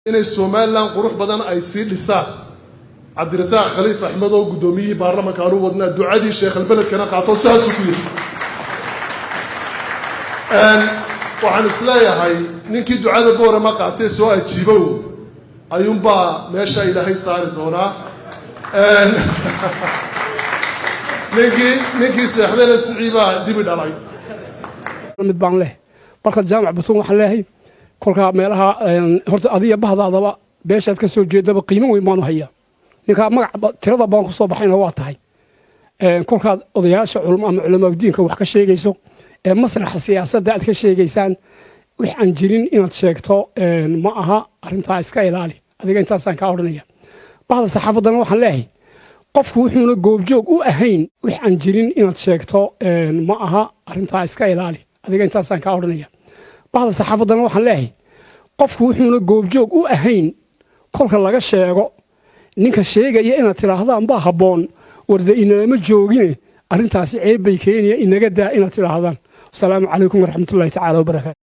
inay Somaliland qurux badan ay sii dhisaan Cabdirasaaq Khaliif Axmed oo gudoomiyihii baarlamaanka aanu wadnaa ducadii Sheekh Albeledkana qaato saas ku yiri waxaan isleeyahay ninkii ducada boorama qaatay soo ajiibow ayuunbaa meesha Ilaahay saari doonaa ninkii seexdana siciiba dibi dhalay mid baan leh barka jaamac Batuun waxaan leeyahay kolka meelaha horta adiga bahdaadaba beeshaad ka soo jeedaba qiimo weyn baan u hayaa ninka magac tirada baan ku soo baxayna waa tahay kolka odayaasha culimada diinka wax ka sheegayso masraxa siyaasadda aad ka sheegaysaan wix aan jirin inaad sheegto ma aha arintaa iska ilaali adiga intaasaan ka oranaya bahda saxaafadana waxaan leeyahay qofku wuxuuna goobjoog u ahayn wix aan jirin inaad sheegto ma aha arintaa iska ilaali adiga intaasaan ka oranaya bahda saxaafadana waxaan leeyahay qofku wuxuuna goobjoog u ahayn kolka laga sheego ninka sheegaya inaad tiraahdaan baa haboon warda inama joogine arintaasi ceeb bay keenaya inaga daa inaad tiraahdaan السلام عليكم ورحمة الله تعالى وبركاته.